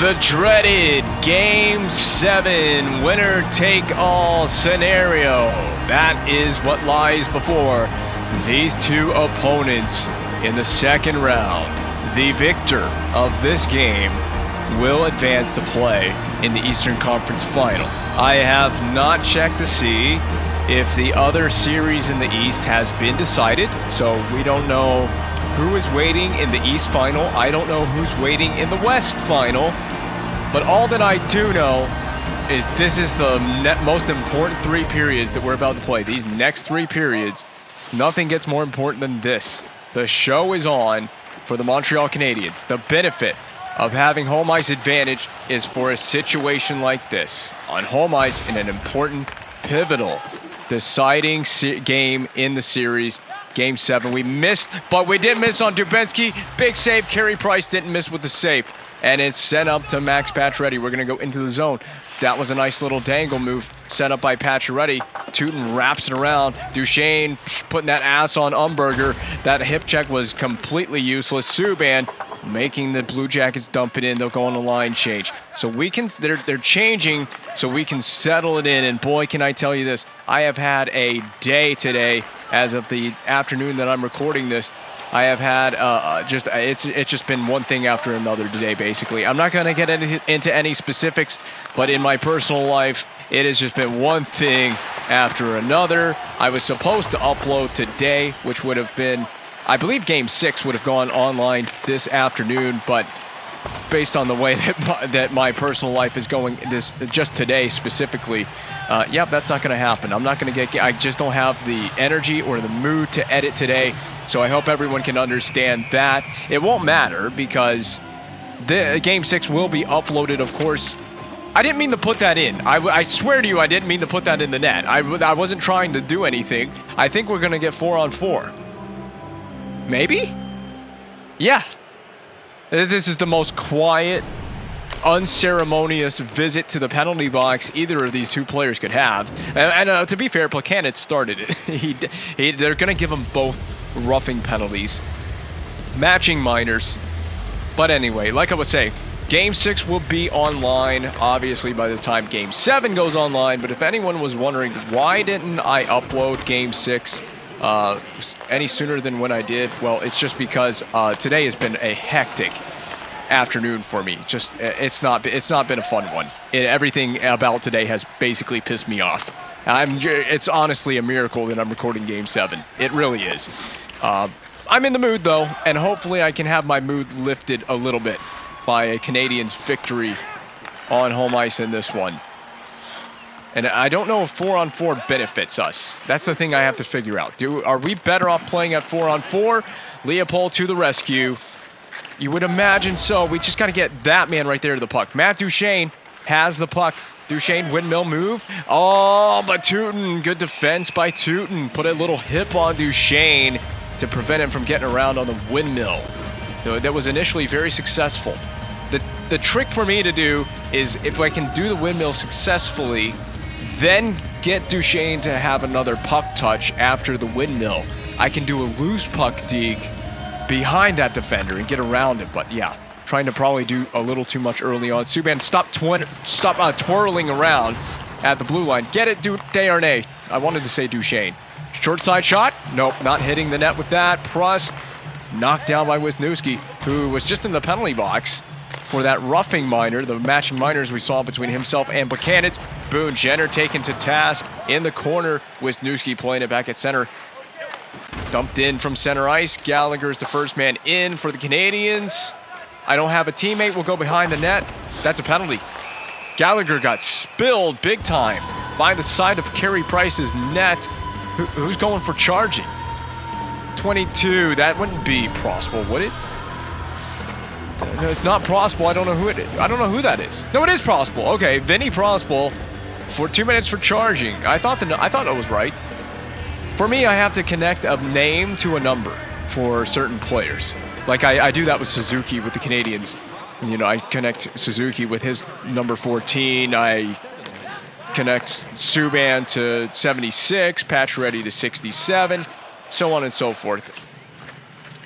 The dreaded Game 7 winner-take-all scenario. That is what lies before these two opponents in the second round. The victor of this game will advance to play in the Eastern Conference Final. I have not checked to see if the other series in the East has been decided, so we don't know who is waiting in the East Final. I don't know who's waiting in the West Final. But all that I do know is this is the most important 3 periods that we're about to play. These next 3 periods, nothing gets more important than this. The show is on for the Montreal Canadiens. The benefit of having home ice advantage is for a situation like this. On home ice in an important, pivotal, deciding game in the series. Game 7. We missed, but we didn't miss on Dubinsky. Big save. Carey Price didn't miss with the save. And it's sent up to Max Pacioretty. We're going to go into the zone. That was a nice little dangle move set up by Pacioretty. Tootin wraps it around. Duchesne putting that ass on Umberger. That hip check was completely useless. Subban making the Blue Jackets dump it in. They'll go on a line change. So we can, they're changing so we can settle it in. And boy, can I tell you this, I have had a day today as of the afternoon that I'm recording this. I have had it's just been one thing after another today, basically. I'm not going to get into any specifics, but in my personal life, it has just been one thing after another. I was supposed to upload today, which would have been, I believe Game 6 would have gone online this afternoon, but based on the way that my personal life is going just today specifically, yep, that's not going to happen. I'm not going to I just don't have the energy or the mood to edit today. So I hope everyone can understand that. It won't matter because the Game 6 will be uploaded, of course. I didn't mean to put that in. I swear to you, I didn't mean to put that in the net. I wasn't trying to do anything. I think we're going to get 4-on-4. Maybe? Yeah. This is the most quiet, unceremonious visit to the penalty box either of these two players could have. And to be fair, Plekanec started it. They're going to give them both roughing penalties, matching minors. But anyway, like I was saying, Game 6 will be online, obviously, by the time Game 7 goes online. But if anyone was wondering, why didn't I upload Game 6 any sooner than when I did? Well, it's just because today has been a hectic afternoon for me. Just it's not been a fun one. Everything about today has basically pissed me off. It's honestly a miracle that I'm recording Game 7. It really is. I'm in the mood though, and hopefully I can have my mood lifted a little bit by a Canadiens victory on home ice in this one. And I don't know if 4-on-4 benefits us. That's the thing I have to figure out. Are we better off playing at 4-on-4? Leopold to the rescue. You would imagine so. We just got to get that man right there to the puck. Matt Duchesne has the puck. Duchesne, windmill move. Oh, but Tootin, good defense by Tootin. Put a little hip on Duchesne to prevent him from getting around on the windmill. That was initially very successful. The trick for me to do is if I can do the windmill successfully, then get Duchesne to have another puck touch after the windmill, I can do a loose puck deke behind that defender and get around it. But yeah, trying to probably do a little too much early on. Subban, stop twirling around at the blue line. Get it, Desharnais. I wanted to say Duchesne. Short side shot. Nope, not hitting the net with that. Prust knocked down by Wisniewski, who was just in the penalty box for that roughing minor, the matching minors we saw between himself and Plekanec. Boone Jenner taken to task in the corner. Wisniewski playing it back at center. Dumped in from center ice. Gallagher's the first man in for the Canadiens. I don't have a teammate. We'll go behind the net. That's a penalty. Gallagher got spilled big time by the side of Carey Price's net. Who's going for charging? 22. That wouldn't be Prospal, would it? No, it's not Prospal. I don't know who it is. I don't know who that is. No, it is Prospal. Okay, Vinny Prospal for 2 minutes for charging. I thought it was right. For me, I have to connect a name to a number for certain players. Like I do that with Suzuki with the Canadiens. You know, I connect Suzuki with his number 14. I connect Subban to 76, Pacioretty to 67, so on and so forth.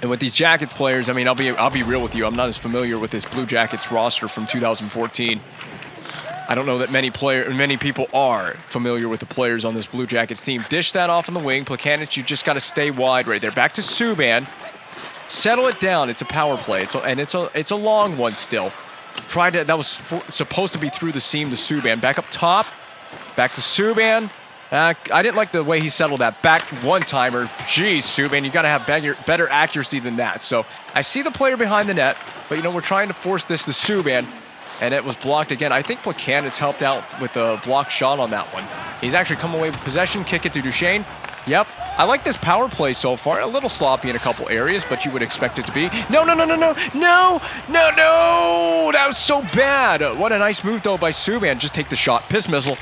And with these Jackets players, I mean, I'll be real with you. I'm not as familiar with this Blue Jackets roster from 2014. I don't know that many people are familiar with the players on this Blue Jackets team. Dish that off on the wing. Plekanec, you just got to stay wide right there. Back to Subban. Settle it down. It's a power play. It's a long one still. That was supposed to be through the seam to Subban. Back up top. Back to Subban. I didn't like the way he settled that back one-timer. Jeez, Subban, you got to have better accuracy than that. So I see the player behind the net, but, we're trying to force this to Subban, and it was blocked again. I think Plekanec helped out with a block shot on that one. He's actually come away with possession, kick it to Duchesne. Yep. I like this power play so far. A little sloppy in a couple areas, but you would expect it to be. No. That was so bad. What a nice move, though, by Subban. Just take the shot. Piss missile.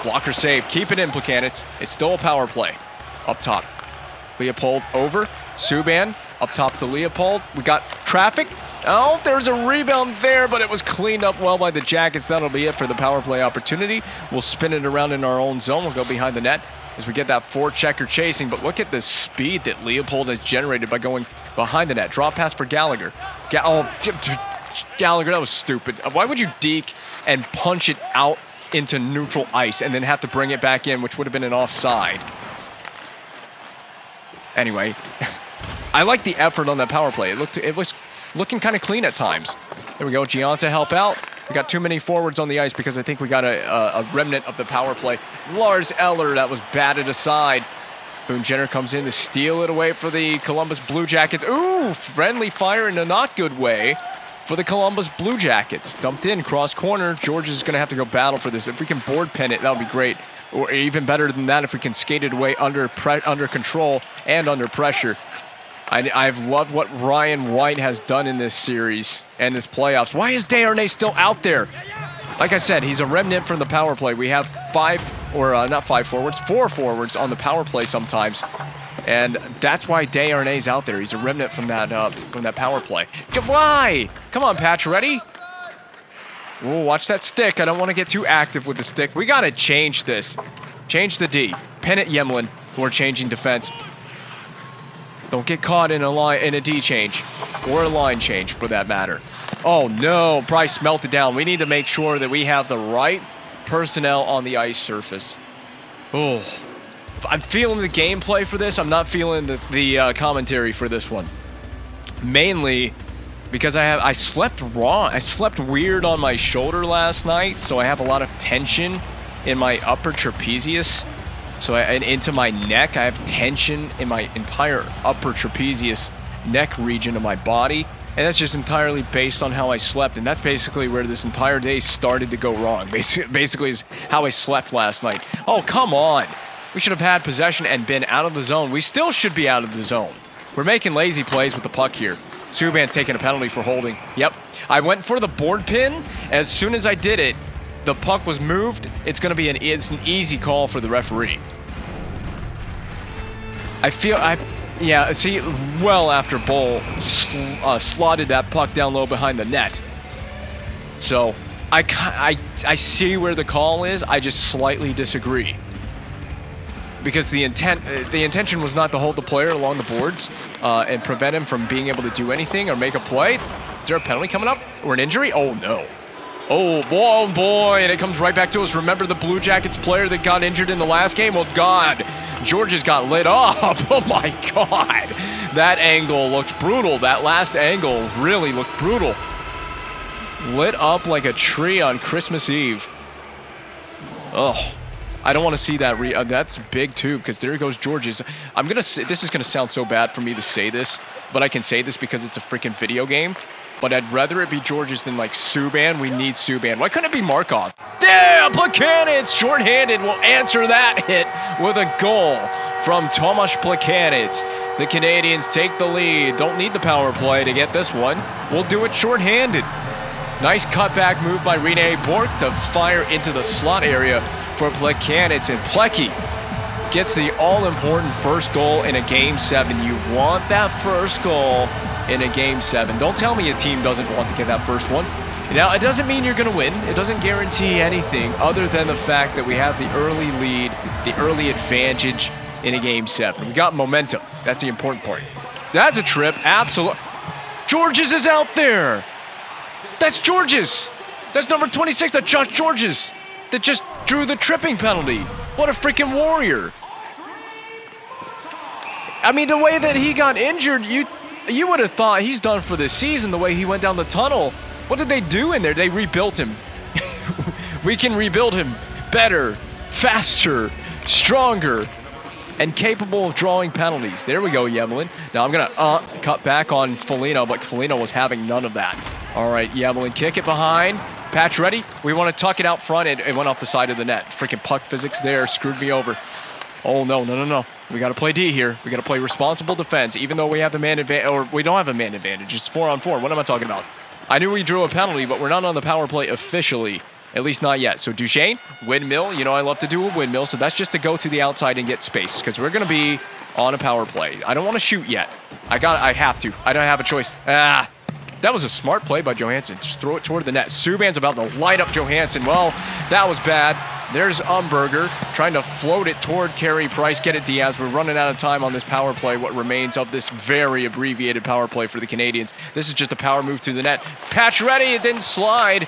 Blocker save. Keep it in, Plekanec. It's still a power play. Up top. Leopold over. Subban. Up top to Leopold. We got traffic. Oh, there's a rebound there, but it was cleaned up well by the Jackets. That'll be it for the power play opportunity. We'll spin it around in our own zone. We'll go behind the net as we get that four-checker chasing. But look at the speed that Leopold has generated by going behind the net. Draw pass for Gallagher. Gallagher, that was stupid. Why would you deke and punch it out into neutral ice and then have to bring it back in, which would have been an offside? Anyway, I like the effort on that power play. It was looking kind of clean at times. There we go. Gianta help out. We got too many forwards on the ice because I think we got a remnant of the power play. Lars Eller, that was batted aside. Boone Jenner comes in to steal it away for the Columbus Blue Jackets. Ooh, friendly fire in a not good way for the Columbus Blue Jackets. Dumped in, cross corner. George is going to have to go battle for this. If we can board pen it, that would be great. Or even better than that, if we can skate it away under control and under pressure. I've loved what Ryan White has done in this series and this playoffs. Why is Desharnais still out there? Like I said, he's a remnant from the power play. We have four forwards on the power play sometimes. And that's why Desharnais out there. He's a remnant from that power play. Why? Come on, Pacioretty. Ooh, watch that stick. I don't want to get too active with the stick. We got to change this. Change the D. Pin it, Yemlin. We're changing defense. Don't get caught in a D change. Or a line change, for that matter. Oh, no. Price melted down. We need to make sure that we have the right personnel on the ice surface. Oh. I'm feeling the gameplay for this. I'm not feeling the commentary for this one. Mainly because I slept wrong. I slept weird on my shoulder last night, so I have a lot of tension in my upper trapezius. And into my neck, I have tension in my entire upper trapezius neck region of my body. And that's just entirely based on how I slept. And that's basically where this entire day started to go wrong. Basically is how I slept last night. Oh, come on. We should have had possession and been out of the zone. We still should be out of the zone. We're making lazy plays with the puck here. Subban taking a penalty for holding. Yep. I went for the board pin. As soon as I did it, the puck was moved. It's going to be an easy call for the referee. See, well after Bull slotted that puck down low behind the net. So I see where the call is. I just slightly disagree. Because the intention was not to hold the player along the boards and prevent him from being able to do anything or make a play. Is there a penalty coming up or an injury? Oh, no. Oh, boy, and it comes right back to us. Remember the Blue Jackets player that got injured in the last game? Well, God, Georges got lit up. Oh, my God. That angle looked brutal. That last angle really looked brutal. Lit up like a tree on Christmas Eve. Oh, I don't want to see that. That's big, too, because there goes Georges. This is going to sound so bad for me to say this, but I can say this because it's a freaking video game. But I'd rather it be Georges than, like, Subban. We need Subban. Why couldn't it be Markov? Yeah, Plekanec, shorthanded, will answer that hit with a goal from Tomasz Plekanec. The Canadiens take the lead. Don't need the power play to get this one. We'll do it shorthanded. Nice cutback move by Rene Bourque to fire into the slot area for Plekanec. And Plecky gets the all-important first goal in a Game 7. You want that first goal in a Game 7. Don't tell me a team doesn't want to get that first one. Now, it doesn't mean you're going to win. It doesn't guarantee anything other than the fact that we have the early lead, the early advantage in a Game 7. We got momentum. That's the important part. That's a trip. Absolutely. Georges is out there. That's Georges. That's number 26. That's Josh Georges that just drew the tripping penalty. What a freaking warrior. I mean, the way that he got injured, you would have thought he's done for this season the way he went down the tunnel. What did they do in there? They rebuilt him. We can rebuild him better, faster, stronger, and capable of drawing penalties. There we go, Yemelin. Now I'm going to cut back on Foligno, but Foligno was having none of that. All right, Yemelin, kick it behind. Patch ready. We want to tuck it out front. It went off the side of the net. Freaking puck physics there screwed me over. Oh, no. We got to play D here. We got to play responsible defense, even though we have the man advantage, or we don't have a man advantage. It's 4-on-4. What am I talking about? I knew we drew a penalty, but we're not on the power play officially. At least not yet. So Duchesne, windmill. You know I love to do a windmill, so that's just to go to the outside and get space, because we're going to be on a power play. I don't want to shoot yet. I have to. I don't have a choice. That was a smart play by Johansson. Just throw it toward the net. Subban's about to light up Johansson. Well, that was bad. There's Umberger trying to float it toward Carey Price. Get it, Diaz. We're running out of time on this power play, what remains of this very abbreviated power play for the Canadiens. This is just a power move to the net. Patch ready. It didn't slide.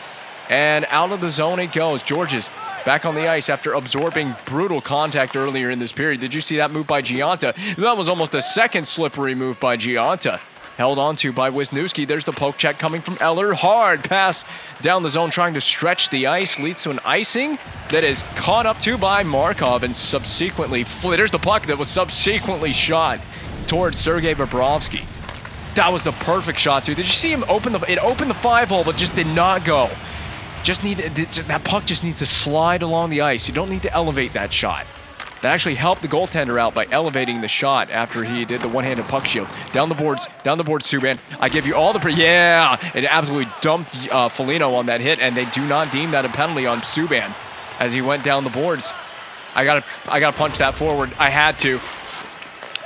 And out of the zone it goes. Georges back on the ice after absorbing brutal contact earlier in this period. Did you see that move by Giunta? That was almost a second slippery move by Giunta. Held on to by Wisniewski. There's the poke check coming from Eller. Hard pass down the zone trying to stretch the ice. Leads to an icing that is caught up to by Markov and subsequently... There's the puck that was subsequently shot towards Sergei Bobrovsky. That was the perfect shot too. Did you see him open it opened the 5-hole but just did not go. That puck just needs to slide along the ice. You don't need to elevate that shot. That actually helped the goaltender out by elevating the shot after he did the one-handed puck shield. Down the boards, Subban. I give you all the... Yeah! It absolutely dumped Foligno on that hit, and they do not deem that a penalty on Subban as he went down the boards. I gotta punch that forward. I had to.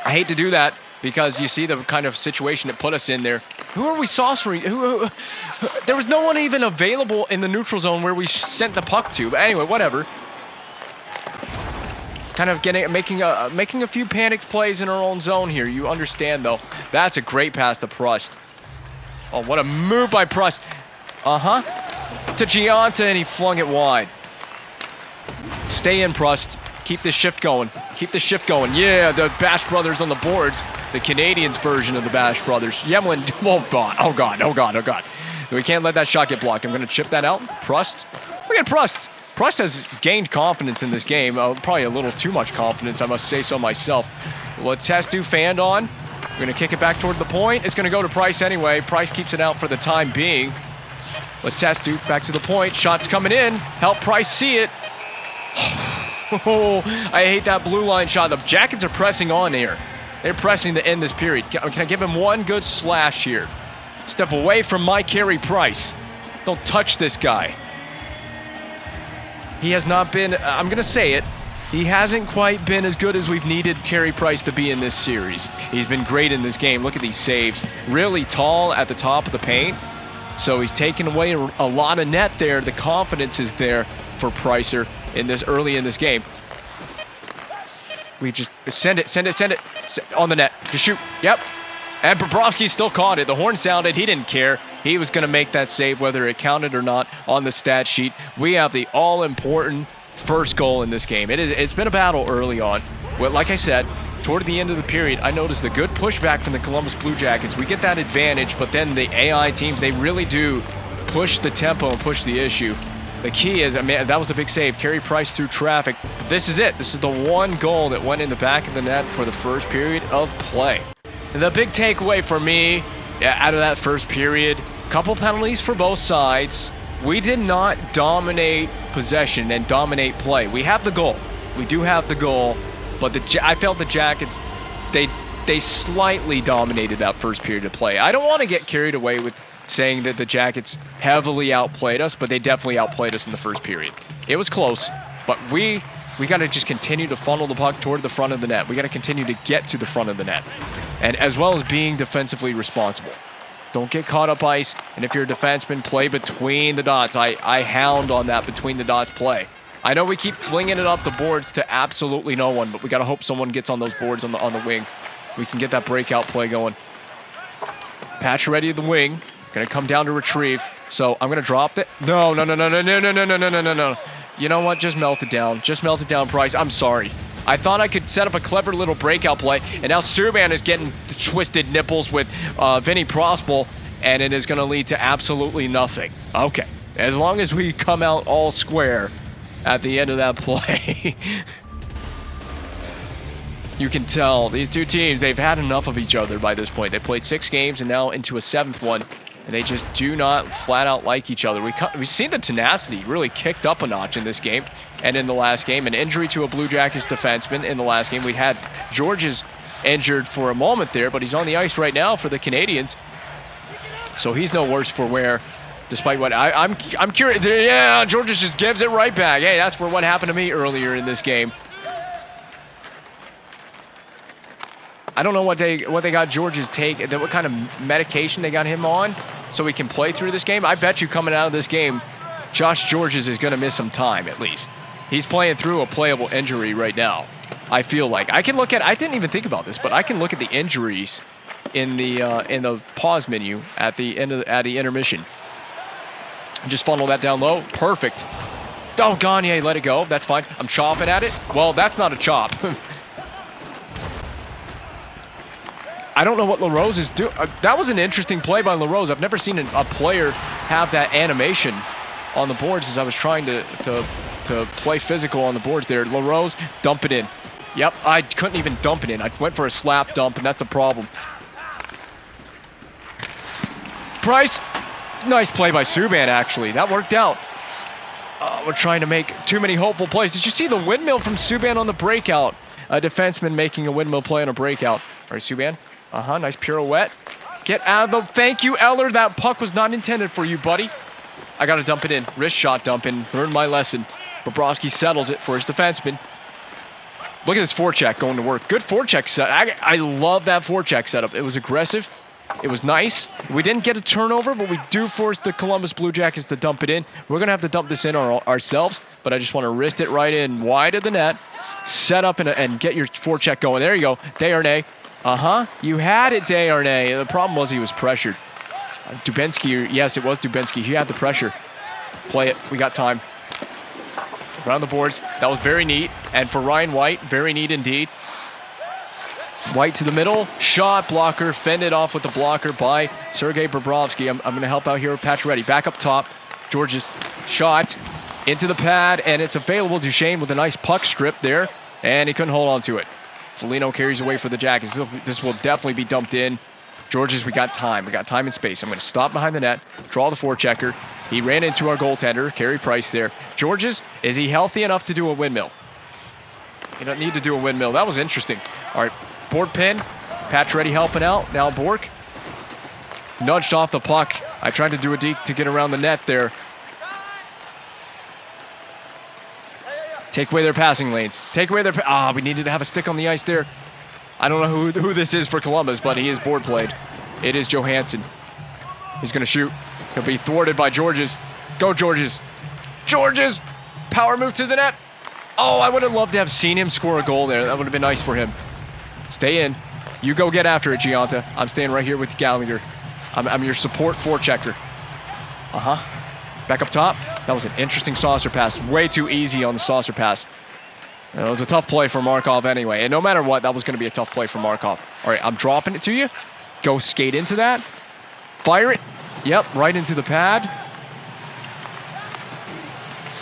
I hate to do that because you see the kind of situation it put us in there. Who are we saucering? There was no one even available in the neutral zone where we sent the puck to. But anyway, whatever. Kind of making a few panicked plays in our own zone here. You understand, though. That's a great pass to Prust. Oh, what a move by Prust. To Giunta, and he flung it wide. Stay in, Prust. Keep this shift going. Yeah, the Bash Brothers on the boards. The Canadiens version of the Bash Brothers. Yemelin. Oh, God. We can't let that shot get blocked. I'm going to chip that out. Prust. Look at Prust. Prust has gained confidence in this game. Probably a little too much confidence, I must say so myself. Letestu fanned on. We're going to kick it back toward the point. It's going to go to Price anyway. Price keeps it out for the time being. Letestu back to the point. Shot's coming in. Help Price see it. Oh, I hate that blue line shot. The Jackets are pressing on here. They're pressing to end this period. Can I give him one good slash here? Step away from my Carey Price. Don't touch this guy. He has not been, I'm going to say it, he hasn't quite been as good as we've needed Carey Price to be in this series. He's been great in this game. Look at these saves. Really tall at the top of the paint. So he's taken away a lot of net there. The confidence is there for Pricer in this early in this game. We just send it on the net. Just shoot. Yep. And Bobrovsky still caught it. The horn sounded. He didn't care. He was going to make that save whether it counted or not on the stat sheet. We have the all-important first goal in this game. It's been a battle early on. Well, like I said, toward the end of the period, I noticed a good pushback from the Columbus Blue Jackets. We get that advantage, but then the AI teams, they really do push the tempo and push the issue. The key is, I mean, that was a big save. Carey Price through traffic. This is it. This is the one goal that went in the back of the net for the first period of play. And the big takeaway for me out of that first period, couple penalties for both sides. We did not dominate possession and dominate play. We have the goal. We do have the goal, but I felt the Jackets, they slightly dominated that first period of play. I don't want to get carried away with saying that the Jackets heavily outplayed us, but they definitely outplayed us in the first period. It was close, but we got to just continue to funnel the puck toward the front of the net. We got to continue to get to the front of the net, and as well as being defensively responsible. Don't get caught up ice, and if you're a defenseman, play between the dots. I hound on that between the dots play. I know we keep flinging it up the boards to absolutely no one, but we got to hope someone gets on those boards on the wing. we can get that breakout play going. Patch ready at the wing. Going to come down to retrieve. So I'm going to drop it. No. You know what? Just melt it down. Just melt it down, Price. I'm sorry. I thought I could set up a clever little breakout play, and now Subban is getting twisted nipples with Vinny Prospal, and it is going to lead to absolutely nothing. Okay. As long as we come out all square at the end of that play. You can tell these two teams, they've had enough of each other by this point. They played 6 games and now into a 7th one, and they just do not flat out like each other. We've seen the tenacity really kicked up a notch in this game and in the last game. An injury to a Blue Jackets defenseman in the last game. We had Georges injured for a moment there, but he's on the ice right now for the Canadiens. So he's no worse for wear, despite what I'm curious. Yeah, Georges just gives it right back. Hey, that's for what happened to me earlier in this game. I don't know what they got George's take, what kind of medication they got him on so he can play through this game. I bet you coming out of this game, Josh Georges is going to miss some time at least. He's playing through a playable injury right now, I feel like. I didn't even think about this, but I can look at the injuries in the pause menu at the intermission. Just funnel that down low. Perfect. Oh, Gagne, let it go. That's fine. I'm chopping at it. Well, that's not a chop. I don't know what LaRose is doing. That was an interesting play by LaRose. I've never seen a player have that animation on the boards as I was trying to play physical on the boards there. LaRose, dump it in. Yep, I couldn't even dump it in. I went for a slap dump, and that's the problem. Price, nice play by Subban, actually. That worked out. We're trying to make too many hopeful plays. Did you see the windmill from Subban on the breakout? A defenseman making a windmill play on a breakout. All right, Subban. Nice pirouette. Get out of the... Thank you, Eller. That puck was not intended for you, buddy. I got to dump it in. Wrist shot dump in. Learned my lesson. Bobrovsky settles it for his defenseman. Look at this forecheck going to work. Good forecheck set. I love that forecheck setup. It was aggressive. It was nice. We didn't get a turnover, but we do force the Columbus Blue Jackets to dump it in. We're going to have to dump this in ourselves, but I just want to wrist it right in wide of the net. Set up and get your forecheck going. There you go. Desharnais. You had it, Desharnais. The problem was he was pressured. Dubinsky, yes, it was Dubinsky. He had the pressure. Play it. We got time. Around the boards. That was very neat. And for Ryan White, very neat indeed. White to the middle. Shot, blocker, fended off with the blocker by Sergei Bobrovsky. I'm going to help out here with Patch Ready. Back up top. Georges shot into the pad, and it's available. Duchesne with a nice puck strip there, and he couldn't hold on to it. Foligno carries away for the Jackets. This will definitely be dumped in. Georges, we got time. We got time and space. I'm going to stop behind the net, draw the forechecker. He ran into our goaltender, Carey Price there. Georges, is he healthy enough to do a windmill? You don't need to do a windmill. That was interesting. All right, board pin. Patch Ready helping out. Now Bork. Nudged off the puck. I tried to do a deke to get around the net there. Take away their passing lanes. Take away their... we needed to have a stick on the ice there. I don't know who this is for Columbus, but he is board played. It is Johansson. He's going to shoot. He'll be thwarted by Georges. Go, Georges. Georges! Power move to the net. Oh, I would have loved to have seen him score a goal there. That would have been nice for him. Stay in. You go get after it, Gianta. I'm staying right here with Gallagher. I'm your support forechecker. Back up top. That was an interesting saucer pass. Way too easy on the saucer pass. It was a tough play for Markov anyway. And no matter what, that was going to be a tough play for Markov. All right, I'm dropping it to you. Go skate into that. Fire it. Yep, right into the pad.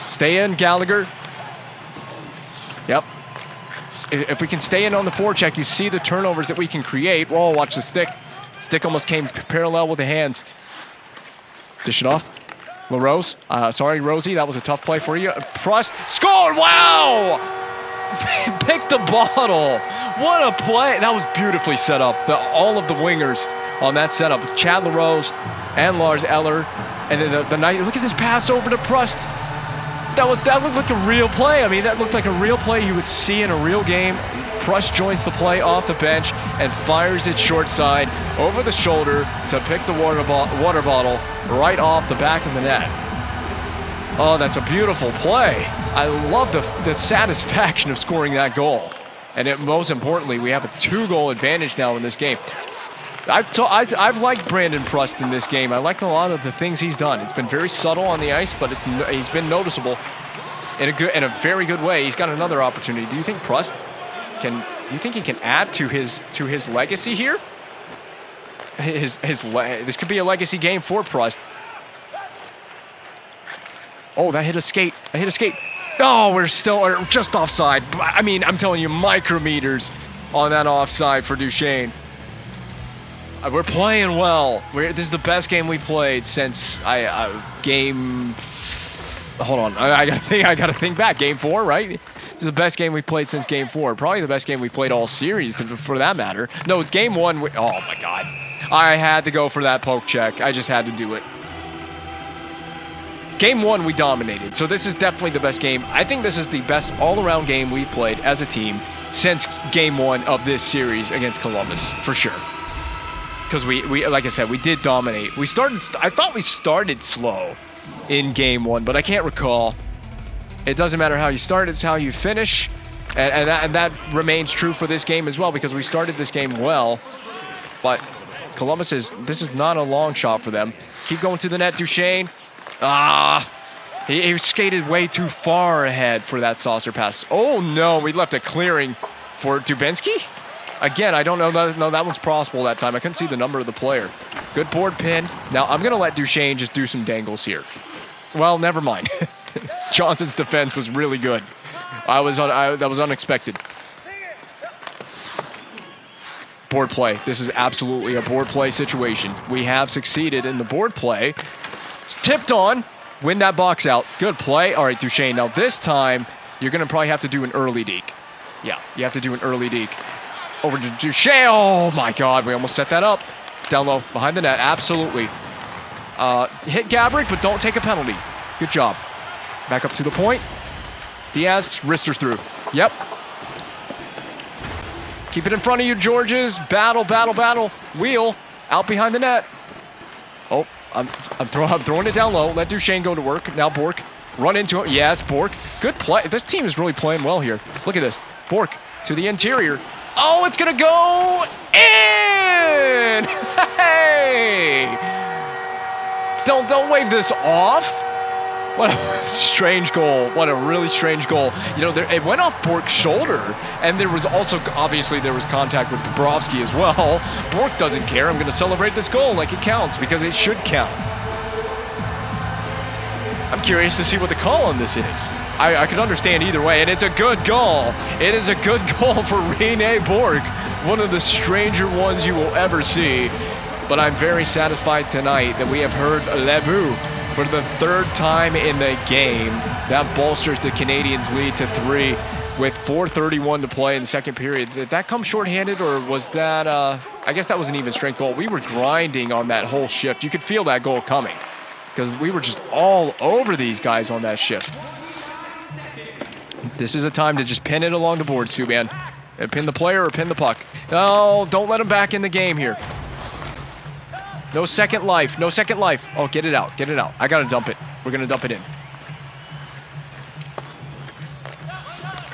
Stay in, Gallagher. Yep. If we can stay in on the forecheck, you see the turnovers that we can create. Whoa, watch the stick. Stick almost came parallel with the hands. Dish it off. LaRose. Sorry, Rosie. That was a tough play for you. Prust. Scored! Wow! Pick the bottle. What a play. That was beautifully set up. All of the wingers on that setup with Chad LaRose and Lars Eller. And then the night. Look at this pass over to Prust. That looked like a real play. I mean, that looked like a real play you would see in a real game. Prust joins the play off the bench and fires it short side over the shoulder to pick the water bottle right off the back of the net. Oh, that's a beautiful play. I love the satisfaction of scoring that goal. And most importantly, we have a 2-goal advantage now in this game. I've liked Brandon Prust in this game. I like a lot of the things he's done. It's been very subtle on the ice, but he's been noticeable in a very good way. He's got another opportunity. Do you think Prust do you think he can add to his legacy here? This could be a legacy game for Prust. Oh, that hit a skate. Oh, we're still just offside. I mean, I'm telling you, micrometers on that offside for Duchesne. We're playing well. This is the best game we played since game. Hold on, I gotta think back. Game 4, right? This is the best game we played since game 4. Probably the best game we played all series, for that matter. No, game 1. Oh my God, I had to go for that poke check. I just had to do it. Game 1, we dominated, so this is definitely the best game. I think this is the best all-around game we've played as a team since game 1 of this series against Columbus, for sure. Because we like I said, we did dominate. I thought we started slow in game 1, but I can't recall. It doesn't matter how you start, it's how you finish. And that remains true for this game as well, because we started this game well. But Columbus this is not a long shot for them. Keep going to the net, Duchesne. He skated way too far ahead for that saucer pass. Oh no, we left a clearing for Dubinsky? Again, I don't know. No, that one's possible that time. I couldn't see the number of the player. Good board pin. Now, I'm going to let Duchesne just do some dangles here. Well, never mind. Johnson's defense was really good. That was unexpected. Board play. This is absolutely a board play situation. We have succeeded in the board play. It's tipped on. Win that box out. Good play. All right, Duchesne. Now, this time, you're going to probably have to do an early deke. Yeah, you have to do an early deke. Over to Duchesne. Oh, my God. We almost set that up. Down low. Behind the net. Absolutely. Hit Gabrick, but don't take a penalty. Good job. Back up to the point. Diaz. Wristers through. Yep. Keep it in front of you, Georges. Battle. Wheel. Out behind the net. Oh, I'm throwing it down low. Let Duchesne go to work. Now Bork. Run into it. Yes, Bork. Good play. This team is really playing well here. Look at this. Bork to the interior. Oh, it's going to go in! Hey! Don't wave this off. What a strange goal. What a really strange goal. You know, it went off Bork's shoulder, and there was also, obviously, there was contact with Bobrovsky as well. Bork doesn't care. I'm going to celebrate this goal like it counts, because it should count. I'm curious to see what the call on this is. I could understand either way, and it's a good goal. It is a good goal for Rene Bork, one of the stranger ones you will ever see. But I'm very satisfied tonight that we have heard Lebu for the 3rd time in the game. That bolsters the Canadiens' lead to 3 with 4:31 to play in the second period. Did that come shorthanded, or was that, I guess that was an even strength goal. We were grinding on that whole shift. You could feel that goal coming because we were just all over these guys on that shift. This is a time to just pin it along the board, Subban. Pin the player or pin the puck. No, don't let him back in the game here. No second life. No second life. Oh, get it out. Get it out. I got to dump it. We're going to dump it in.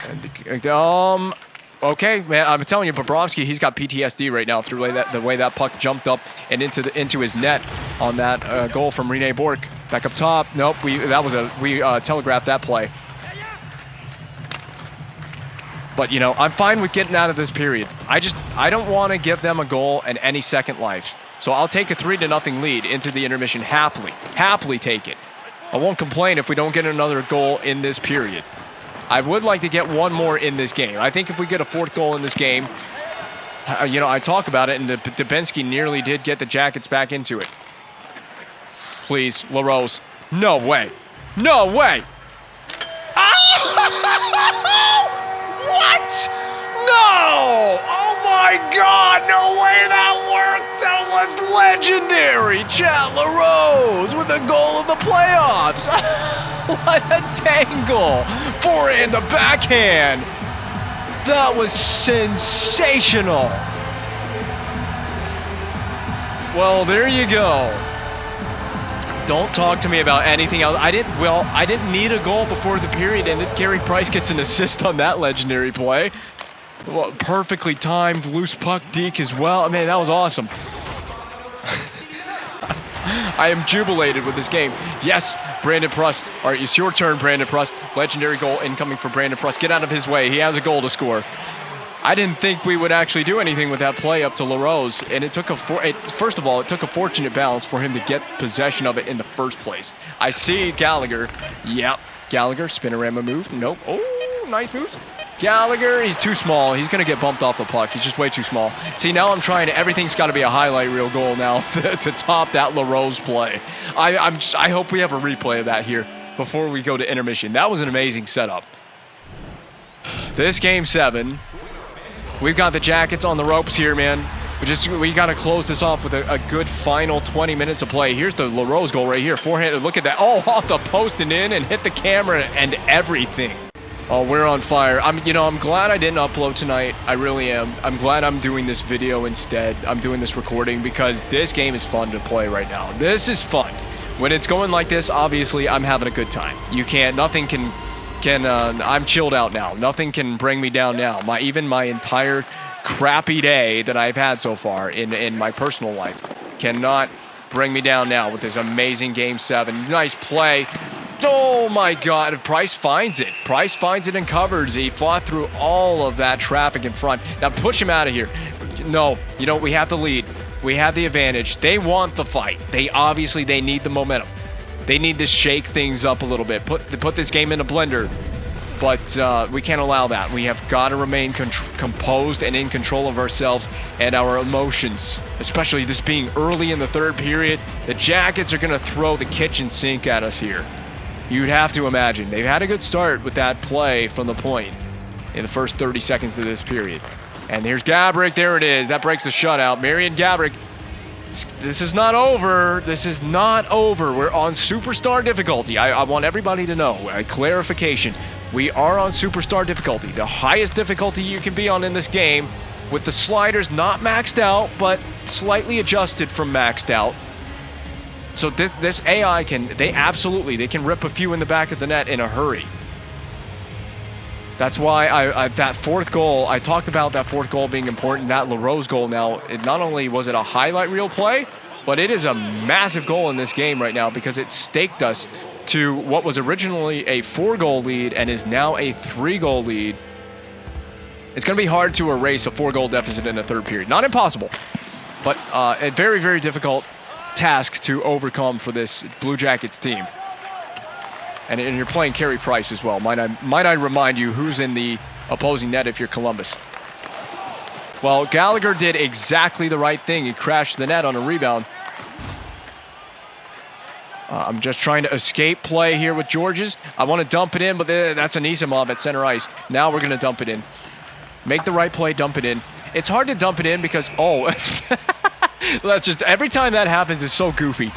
And okay, man, I'm telling you, Bobrovsky, he's got PTSD right now through the way that puck jumped up and into his net on that goal from Rene Bork. Back up top. Nope, we telegraphed that play. But, you know, I'm fine with getting out of this period. I don't want to give them a goal and any second life. So I'll take a 3-0 lead into the intermission happily. Happily take it. I won't complain if we don't get another goal in this period. I would like to get one more in this game. I think if we get a 4th goal in this game, you know, I talk about it, and Dubinsky nearly did get the Jackets back into it. Please, LaRose. No way. No way. What? No! Oh my God! No way that worked! That was legendary! Chad LaRose with the goal of the playoffs! What a tangle! Forehand to backhand! That was sensational! Well, there you go. Don't talk to me about anything else. I didn't need a goal before the period ended. Carey Price gets an assist on that legendary play. Well, perfectly timed loose puck deke as well. I mean, that was awesome. I am jubilated with this game. Yes, Brandon Prust. All right, it's your turn, Brandon Prust. Legendary goal incoming for Brandon Prust. Get out of his way. He has a goal to score. I didn't think we would actually do anything with that play up to LaRose, and it took first of all, it took a fortunate balance for him to get possession of it in the first place. I see Gallagher. Yep, Gallagher, spinorama move. Nope. Oh, nice moves. Gallagher, he's too small. He's going to get bumped off the puck. He's just way too small. See, now I'm trying to, everything's got to be a highlight reel goal now to top that LaRose play. I hope we have a replay of that here before we go to intermission. That was an amazing setup. This Game 7, we've got the Jackets on the ropes here, man. We got to close this off with a good final 20 minutes of play. Here's the LaRose goal right here. Forehand, look at that. Oh, off the post and in and hit the camera and everything. Oh, we're on fire. I'm glad I didn't upload tonight. I really am. I'm glad I'm doing this video instead. I'm doing this recording because this game is fun to play right now. This is fun. When it's going like this, obviously, I'm having a good time. Nothing can I'm chilled out now. Nothing can bring me down now. Even my entire crappy day that I've had so far in my personal life cannot bring me down now with this amazing Game 7. Nice play. Oh my God, Price finds it. Price finds it and covers. He fought through all of that traffic in front. Now push him out of here. No, we have the lead. We have the advantage. They want the fight. They need the momentum. They need to shake things up a little bit. Put this game in a blender. But we can't allow that. We have got to remain composed and in control of ourselves and our emotions, especially this being early in the third period. The Jackets are going to throw the kitchen sink at us here. You'd have to imagine. They've had a good start with that play from the point in the first 30 seconds of this period. And here's Gaborik. There it is. That breaks the shutout. Marian Gaborik. This is not over. This is not over. We're on superstar difficulty. I want everybody to know. A clarification. We are on superstar difficulty. The highest difficulty you can be on in this game with the sliders not maxed out, but slightly adjusted from maxed out. So this AI can rip a few in the back of the net in a hurry. That's why that fourth goal, I talked about that fourth goal being important, that LaRose goal now, not only was it a highlight reel play, but it is a massive goal in this game right now because it staked us to what was originally a 4-goal lead and is now a 3-goal lead. It's going to be hard to erase a 4-goal deficit in the third period. Not impossible, but a very, very difficult task to overcome for this Blue Jackets team. And you're playing Carey Price as well. Might I remind you who's in the opposing net if you're Columbus. Well, Gallagher did exactly the right thing. He crashed the net on a rebound. I'm just trying to escape play here with Georges. I want to dump it in, but that's Anisimov at center ice. Now we're going to dump it in. Make the right play, dump it in. It's hard to dump it in because, that's just, every time that happens, it's so goofy.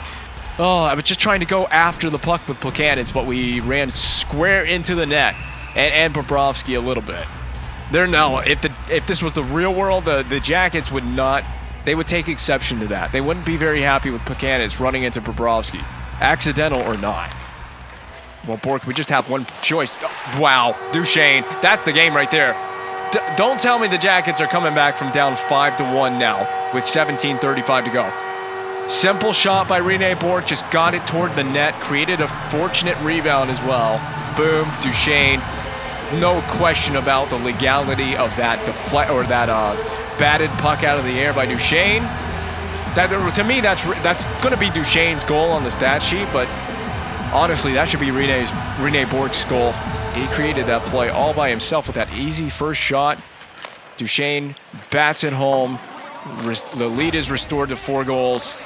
Oh, I was just trying to go after the puck with Plekanec, but we ran square into the net and Bobrovsky a little bit. If this was the real world, the Jackets would not, they would take exception to that. They wouldn't be very happy with Plekanec running into Bobrovsky, accidental or not. Well, Bork, we just have one choice. Oh, wow, Duchesne, that's the game right there. Don't tell me the Jackets are coming back from down 5-1 now with 17:35 to go. Simple shot by Rene Bourque, just got it toward the net, created a fortunate rebound as well. Boom, Duchesne. No question about the legality of that batted puck out of the air by Duchesne. To me, that's going to be Duchesne's goal on the stat sheet, but honestly, that should be Rene Bourque's goal. He created that play all by himself with that easy first shot. Duchesne bats it home. The lead is restored to 4 goals.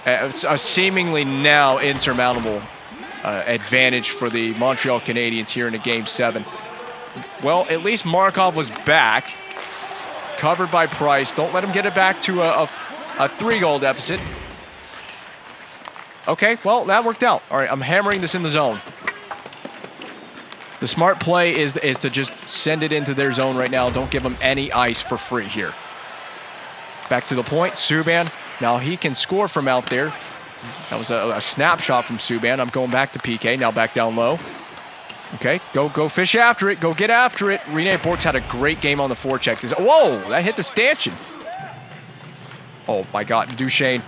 A seemingly now insurmountable advantage for the Montreal Canadiens here in a Game 7. Well, at least Markov was back. Covered by Price. Don't let him get it back to a 3-goal deficit. Okay, well, that worked out. All right, I'm hammering this in the zone. The smart play is to just send it into their zone right now. Don't give them any ice for free here. Back to the point, Subban. Now he can score from out there. That was a snapshot from Subban. I'm going back to PK, now back down low. Okay, go fish after it. Go get after it. Rene Bourque had a great game on the forecheck. Whoa, that hit the stanchion. Oh, my God, Duchesne.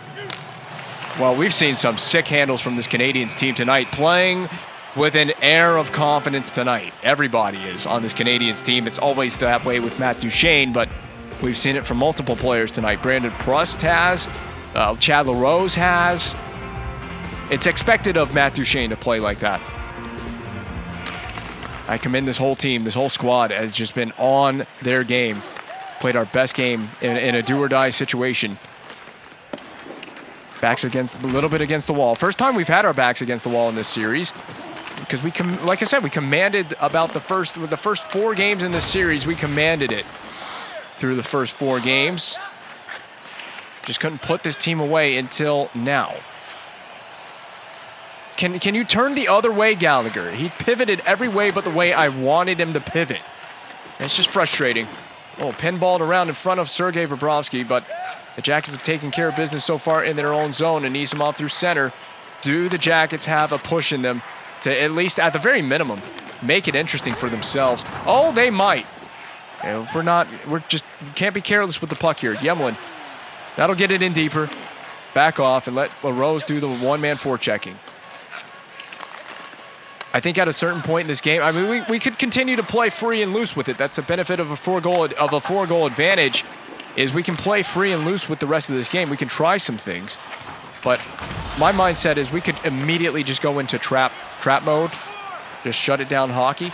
Well, we've seen some sick handles from this Canadiens team tonight, playing with an air of confidence tonight. Everybody is on this Canadiens team. It's always that way with Matt Duchesne, but we've seen it from multiple players tonight. Brandon Prust has. Chad LaRose has. It's expected of Matt Duchesne to play like that. I commend this whole team, this whole squad has just been on their game. Played our best game in a do-or-die situation. Backs against, a little bit against the wall. First time we've had our backs against the wall in this series. Because like I said, we commanded about the first 4 games in this series, we commanded it through the first 4 games. Just couldn't put this team away until now. Can you turn the other way, Gallagher? He pivoted every way but the way I wanted him to pivot. It's just frustrating. Oh, pinballed around in front of Sergei Bobrovsky, but the Jackets have taken care of business so far in their own zone and ease them off through center. Do the Jackets have a push in them to at least, at the very minimum, make it interesting for themselves? Oh, they might. We can't be careless with the puck here. Yemlin, that'll get it in deeper. Back off and let LaRose do the one-man forechecking. I think at a certain point in this game, I mean, we could continue to play free and loose with it. That's the benefit of a four-goal advantage, is we can play free and loose with the rest of this game. We can try some things, but my mindset is we could immediately just go into trap mode, just shut it down hockey.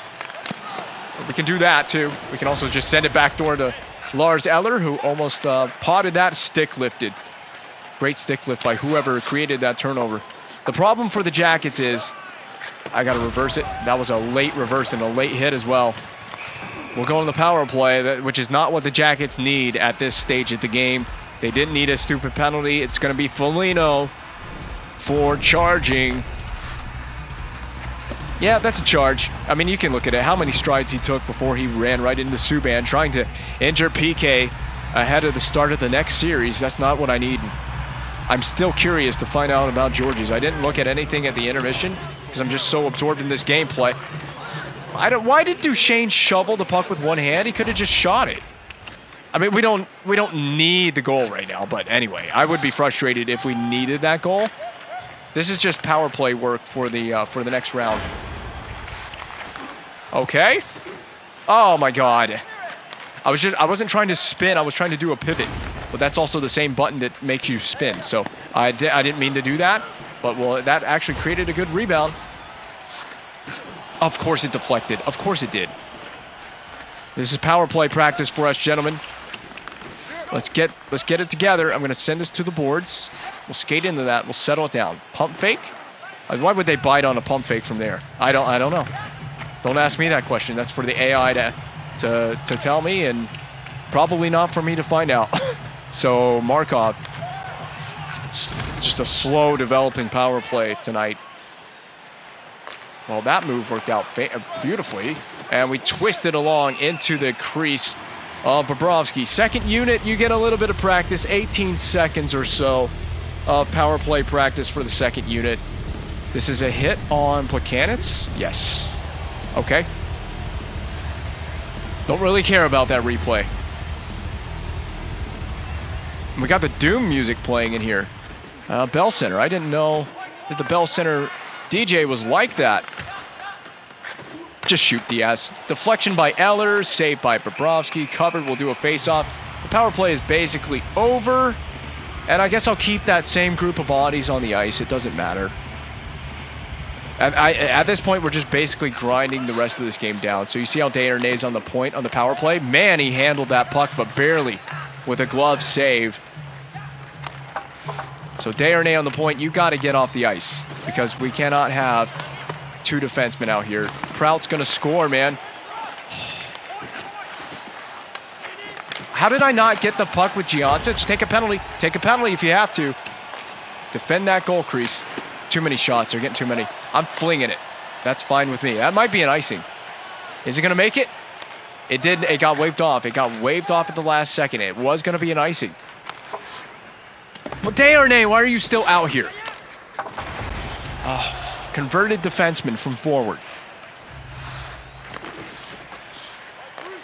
We can do that too. We can also just send it backdoor to Lars Eller, who almost potted that, stick lifted. Great stick lift by whoever created that turnover. The problem for the Jackets is, I got to reverse it. That was a late reverse and a late hit as well. We'll go on the power play, which is not what the Jackets need at this stage of the game. They didn't need a stupid penalty. It's going to be Foligno for charging. Yeah, that's a charge. I mean, you can look at it. How many strides he took before he ran right into Subban, trying to injure PK ahead of the start of the next series. That's not what I need. I'm still curious to find out about Georgie's. I didn't look at anything at the intermission because I'm just so absorbed in this gameplay. Why did Duchesne shovel the puck with one hand? He could have just shot it. I mean, we don't need the goal right now, but anyway, I would be frustrated if we needed that goal. This is just power play work for the next round. Okay. Oh my God. I wasn't trying to spin. I was trying to do a pivot, but that's also the same button that makes you spin. So I didn't mean to do that, but well, that actually created a good rebound. Of course it deflected. Of course it did. This is power play practice for us, gentlemen. Let's get it together. I'm going to send this to the boards. We'll skate into that. We'll settle it down. Pump fake? Why would they bite on a pump fake from there? I don't know. Don't ask me that question. That's for the AI to tell me, and probably not for me to find out. So Markov, it's just a slow developing power play tonight. Well, that move worked out beautifully, and we twisted along into the crease of Bobrovsky. Second unit, you get a little bit of practice, 18 seconds or so of power play practice for the second unit. This is a hit on Plekanec? Yes. Okay. Don't really care about that replay. We got the Doom music playing in here. Bell Center. I didn't know that the Bell Center DJ was like that. Just shoot Diaz. Deflection by Eller, saved by Bobrovsky, covered. We'll do a face-off. The power play is basically over, and I guess I'll keep that same group of bodies on the ice. It doesn't matter. And at this point, we're just basically grinding the rest of this game down. So you see how Desharnais on the point on the power play? Man, he handled that puck, but barely, with a glove save. So Desharnais on the point, you got to get off the ice, because we cannot have two defensemen out here. Prout's going to score, man. How did I not get the puck with Giannis? Just take a penalty. Take a penalty if you have to. Defend that goal crease. Too many shots. They're getting too many. I'm flinging it. That's fine with me. That might be an icing. Is it going to make it? It did. It got waved off. It got waved off at the last second. It was going to be an icing. Well, Desharnais, why are you still out here? Oh, converted defenseman from forward.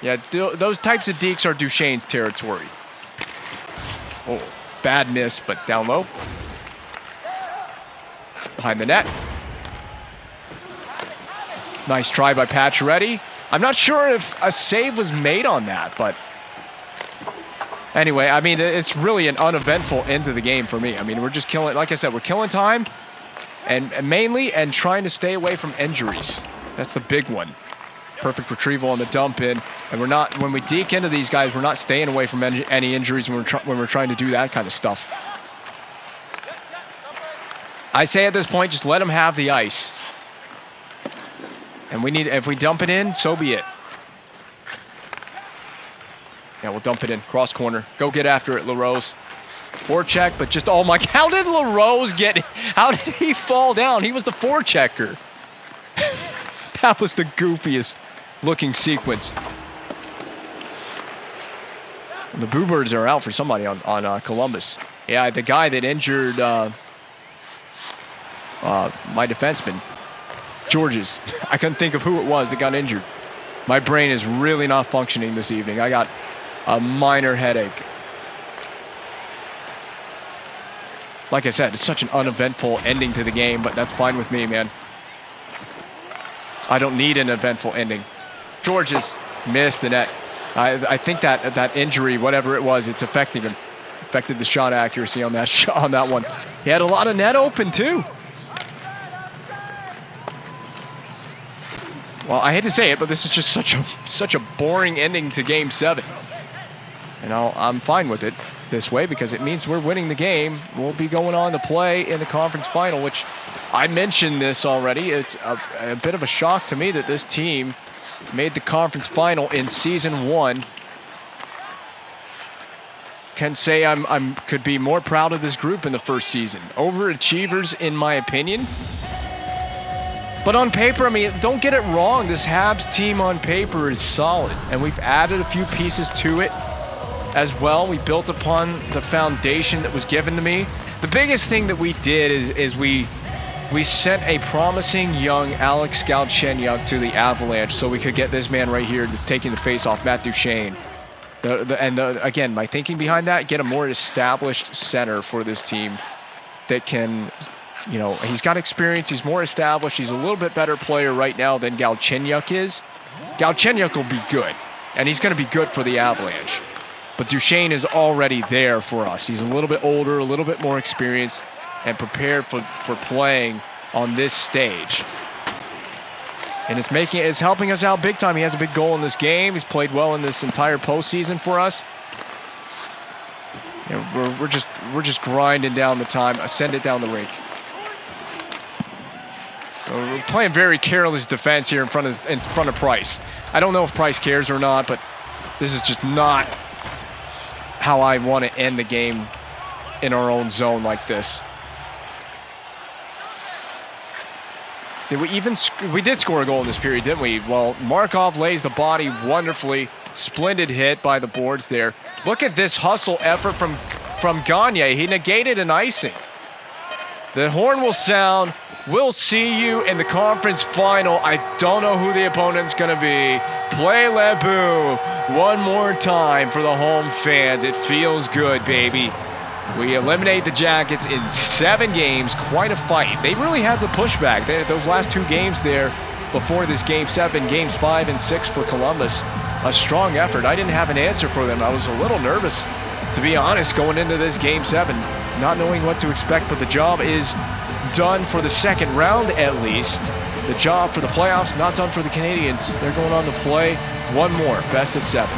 Yeah, those types of dekes are Duchesne's territory. Oh, bad miss, but down low. Behind the net. Nice try by Pacioretty. I'm not sure if a save was made on that, but anyway, I mean, it's really an uneventful end to the game for me. I mean, we're just killing, like I said, we're killing time and mainly trying to stay away from injuries. That's the big one. Perfect retrieval on the dump in, and we're not, when we deke into these guys, we're not staying away from any injuries when we're trying to do that kind of stuff. I say at this point, just let them have the ice. And if we dump it in, so be it. Yeah, we'll dump it in. Cross corner. Go get after it, LaRose. Forecheck, but just, oh my, how did LaRose how did he fall down? He was the forechecker. That was the goofiest looking sequence. The Boo-Birds are out for somebody on Columbus. Yeah, the guy that injured my defenseman, Georges. I couldn't think of who it was that got injured. My brain is really not functioning this evening. I got a minor headache. Like I said, it's such an uneventful ending to the game, but that's fine with me, man. I don't need an eventful ending. Georges missed the net. I think that injury, whatever it was, it's affecting him. Affected the shot accuracy on that one. He had a lot of net open too. Well, I hate to say it, but this is just such a boring ending to Game 7. And I'm fine with it this way because it means we're winning the game. We'll be going on to play in the conference final, which I mentioned this already. It's a bit of a shock to me that this team made the conference final in Season 1. Can say I'm could be more proud of this group in the first season. Overachievers, in my opinion. But on paper, I mean, don't get it wrong. This Habs team on paper is solid, and we've added a few pieces to it as well. We built upon the foundation that was given to me. The biggest thing that we did is we sent a promising young Alex Galchenyuk to the Avalanche so we could get this man right here that's taking the face off, Matt Duchene. Again, my thinking behind that, get a more established center for this team that can, you know, he's got experience, he's more established, he's a little bit better player right now than Galchenyuk is. Galchenyuk will be good, and he's going to be good for the Avalanche. But Duchene is already there for us. He's a little bit older, a little bit more experienced, and prepared for playing on this stage. And it's helping us out big time. He has a big goal in this game. He's played well in this entire postseason for us. You know, we're just grinding down the time. Send it down the rink. We're playing very careless defense here in front of Price. I don't know if Price cares or not, but this is just not how I want to end the game in our own zone like this. We did score a goal in this period, didn't we? Well, Markov lays the body wonderfully. Splendid hit by the boards there. Look at this hustle effort from Gagne. He negated an icing. The horn will sound. We'll see you in the conference final. I don't know who the opponent's going to be. Play Le Boom one more time for the home fans. It feels good, baby. We eliminate the Jackets in 7 games. Quite a fight. They really had the pushback. Those last 2 games there before this Game 7, Games 5 and 6 for Columbus. A strong effort. I didn't have an answer for them. I was a little nervous, to be honest, going into this Game 7, not knowing what to expect, but the job is done for the second round at least. The job for the playoffs, not done for the Canadiens. They're going on to play one more, best of 7.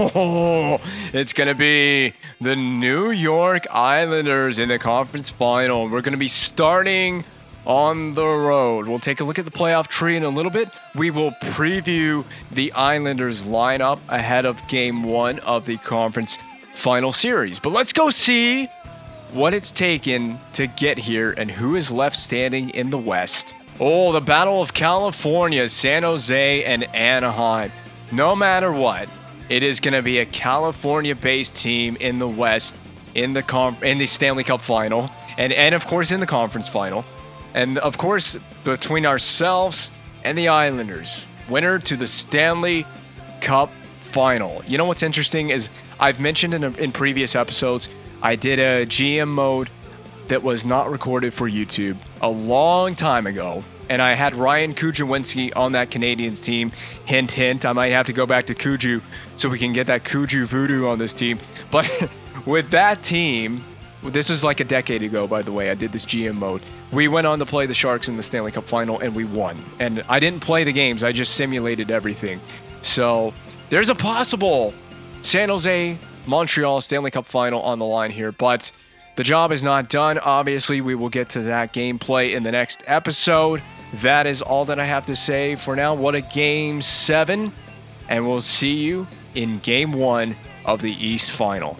Oh, It's going to be the New York Islanders in the conference final. We're going to be starting on the road. We'll take a look at the playoff tree in a little bit. We will preview the Islanders lineup ahead of game 1 of the conference final series. But let's go see what it's taken to get here and who is left standing in the West. Oh, the Battle of California, San Jose and Anaheim. No matter what, it is going to be a California-based team in the West in the Stanley Cup final and of course in the conference final. And of course, between ourselves and the Islanders, winner to the Stanley Cup final. You know what's interesting is I've mentioned in previous episodes, I did a GM mode that was not recorded for YouTube a long time ago. And I had Ryan Kujawinski on that Canadiens team. Hint, hint, I might have to go back to Kuju so we can get that Kuju voodoo on this team. But with that team, this is like a decade ago, by the way, I did this GM mode. We went on to play the Sharks in the Stanley Cup final, and we won. And I didn't play the games, I just simulated everything. So there's a possible San Jose, Montreal Stanley Cup final on the line here, but the job is not done. Obviously, we will get to that gameplay in the next episode. That is all that I have to say for now. What a Game 7, and we'll see you in Game 1 of the East Final.